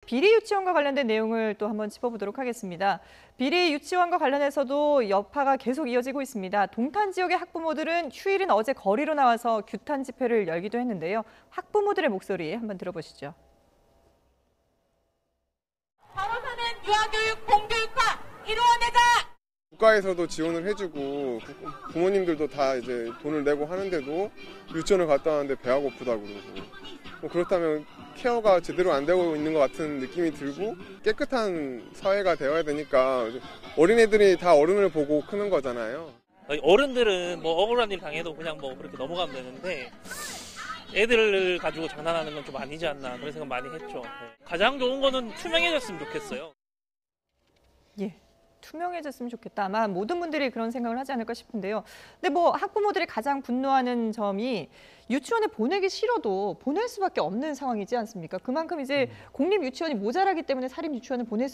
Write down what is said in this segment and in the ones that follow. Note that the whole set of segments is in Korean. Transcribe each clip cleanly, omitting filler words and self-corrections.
비리 유치원과 관련된 내용을 또 한번 짚어보도록 하겠습니다. 비리 유치원과 관련해서도 여파가 계속 이어지고 있습니다. 동탄 지역의 학부모들은 휴일인 어제 거리로 나와서 규탄 집회를 열기도 했는데요. 학부모들의 목소리 한번 들어보시죠. 바로서는 유아교육 공교육화 이루어내자! 국가에서도 지원을 해주고 부모님들도 다 이제 돈을 내고 하는데도 유치원을 갔다 왔는데 배가 고프다고 그러고 그렇다면 케어가 제대로 안 되고 있는 것 같은 느낌이 들고 깨끗한 사회가 되어야 되니까 어린애들이 다 어른을 보고 크는 거잖아요. 어른들은 뭐 억울한 일 당해도 그냥 뭐 그렇게 넘어가면 되는데 애들을 가지고 장난하는 건 좀 아니지 않나 그런 생각 많이 했죠. 가장 좋은 거는 투명해졌으면 좋겠어요. 예. 투명해졌으면 좋겠다. 아마 모든 분들이 그런 생각을 하지 않을까 싶은데요. 근데 뭐 학부모들이 가장 분노하는 점이 유치원에 보내기 싫어도 보낼 수밖에 없는 상황이지 않습니까? 그만큼 이제 공립 유치원이 모자라기 때문에 사립 유치원을 보낼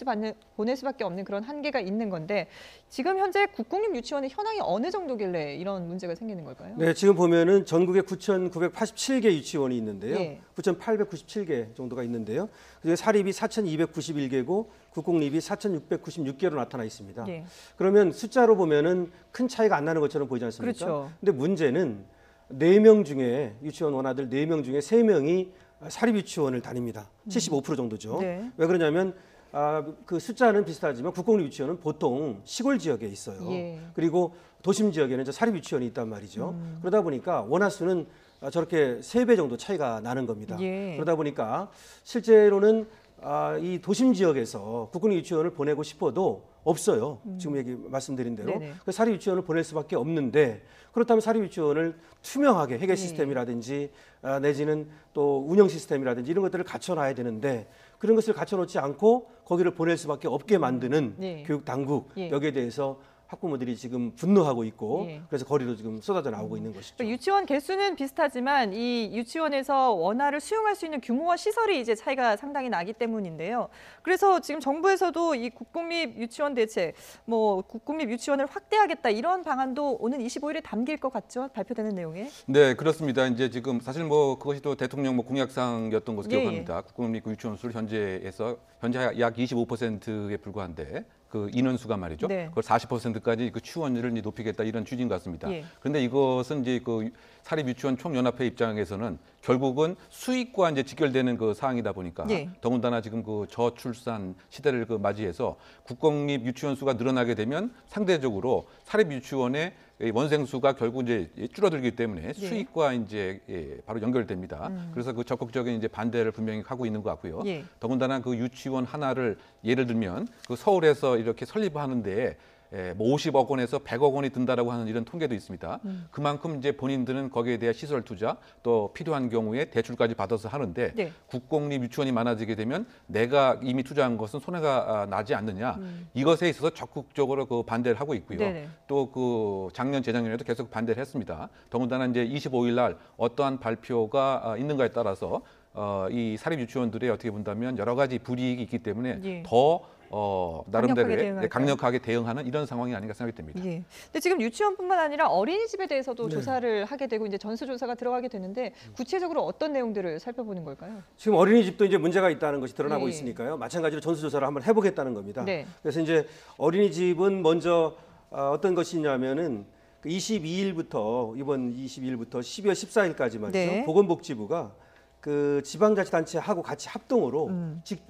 수밖에 없는 그런 한계가 있는 건데 지금 현재 국공립 유치원의 현황이 어느 정도길래 이런 문제가 생기는 걸까요? 네, 지금 보면은 전국에 9,987개 유치원이 있는데요. 예. 9,897개 정도가 있는데요. 그중에 사립이 4,291개고 국공립이 4,696개로 나타나 있습니다. 예. 그러면 숫자로 보면은 큰 차이가 안 나는 것처럼 보이지 않습니까? 그렇죠. 근데 문제는 4명 중에 유치원 원아들 4명 중에 3명이 사립 유치원을 다닙니다. 75% 정도죠. 네. 왜 그러냐면 그 숫자는 비슷하지만 국공립 유치원은 보통 시골 지역에 있어요. 예. 그리고 도심 지역에는 이제 사립 유치원이 있단 말이죠. 그러다 보니까 원화 수는 저렇게 3배 정도 차이가 나는 겁니다. 예. 그러다 보니까 실제로는 이 도심 지역에서 국공립 유치원을 보내고 싶어도 없어요. 지금 말씀드린 대로. 네네. 그래서 사립 유치원을 보낼 수밖에 없는데 그렇다면 사립 유치원을 투명하게 회계 시스템이라든지 내지는 또 운영 시스템이라든지 이런 것들을 갖춰놔야 되는데 그런 것을 갖춰놓지 않고 거기를 보낼 수밖에 없게 만드는 네. 교육 당국 예. 여기에 대해서 학부모들이 지금 분노하고 있고 예. 그래서 거리로 지금 쏟아져 나오고 있는 것이죠. 유치원 개수는 비슷하지만 이 유치원에서 원화를 수용할 수 있는 규모와 시설이 이제 차이가 상당히 나기 때문인데요. 그래서 지금 정부에서도 이 국공립 유치원 대책, 뭐 국공립 유치원을 확대하겠다 이런 방안도 오는 25일에 담길 것 같죠? 발표되는 내용에. 네, 그렇습니다. 이제 지금 사실 뭐 그것이 또 대통령 뭐 공약상이었던 것으로 예, 기억합니다. 국공립 유치원 수를 현재 약 25%에 불과한데 그 인원수가 말이죠. 네. 그걸 40%까지 그 추원율을 높이겠다 이런 취지인 것 같습니다. 예. 그런데 이것은 이제 그 사립 유치원 총연합회 입장에서는 결국은 수익과 이제 직결되는 그 사항이다 보니까 예. 더군다나 지금 그 저출산 시대를 그 맞이해서 국공립 유치원 수가 늘어나게 되면 상대적으로 사립 유치원의 원생 수가 결국 이제 줄어들기 때문에 수익과 이제 바로 연결됩니다. 그래서 그 적극적인 이제 반대를 분명히 하고 있는 것 같고요. 예. 더군다나 그 유치원 하나를 예를 들면 그 서울에서 이렇게 설립하는데 뭐 50억 원에서 100억 원이 든다라고 하는 이런 통계도 있습니다. 그만큼 이제 본인들은 거기에 대한 시설 투자 또 필요한 경우에 대출까지 받아서 하는데 네. 국공립 유치원이 많아지게 되면 내가 이미 투자한 것은 손해가 나지 않느냐 이것에 있어서 적극적으로 그 반대를 하고 있고요. 네네. 또 그 작년 재작년에도 계속 반대를 했습니다. 더군다나 이제 25일 날 어떠한 발표가 있는가에 따라서 이 사립 유치원들의 어떻게 본다면 여러 가지 불이익이 있기 때문에 예. 더 나름대로의 강력하게 강력하게 대응하는 이런 상황이 아닌가 생각이 됩니다. 예. 근데 지금 유치원뿐만 아니라 어린이집에 대해서도 네. 조사를 하게 되고 이제 전수조사가 들어가게 되는데 구체적으로 어떤 내용들을 살펴보는 걸까요? 지금 어린이집도 이제 문제가 있다는 것이 드러나고 예. 있으니까요. 마찬가지로 전수조사를 한번 해보겠다는 겁니다. 네. 그래서 이제 어린이집은 먼저 어떤 것이냐면은 그 22일부터 이번 22일부터 12월 14일까지 말이죠. 네. 보건복지부가 그 지방자치단체하고 같이 합동으로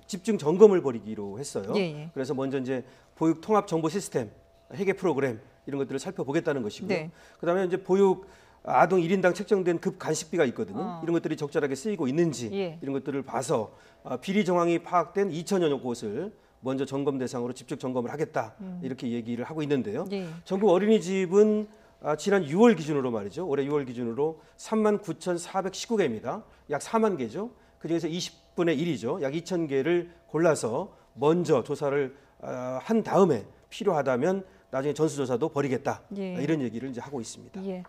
집중 점검을 벌이기로 했어요. 예, 예. 그래서 먼저 이제 보육 통합 정보 시스템, 회계 프로그램 이런 것들을 살펴보겠다는 것이고요. 네. 그다음에 이제 보육 아동 1인당 책정된 급 간식비가 있거든요. 이런 것들이 적절하게 쓰이고 있는지 예. 이런 것들을 봐서 비리 정황이 파악된 2천여 곳을 먼저 점검 대상으로 집중 점검을 하겠다 이렇게 얘기를 하고 있는데요. 예. 전국 어린이집은 지난 6월 기준으로 말이죠. 올해 6월 기준으로 39,419개입니다. 약 4만 개죠. 그중에서 20분의 1이죠. 약 2,000개를 골라서 먼저 조사를 한 다음에 필요하다면 나중에 전수조사도 벌이겠다. 예. 이런 얘기를 이제 하고 있습니다. 예.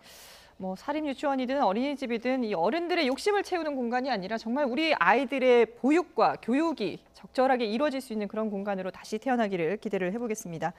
뭐 사립 유치원이든 어린이집이든 이 어른들의 욕심을 채우는 공간이 아니라 정말 우리 아이들의 보육과 교육이 적절하게 이루어질 수 있는 그런 공간으로 다시 태어나기를 기대를 해보겠습니다.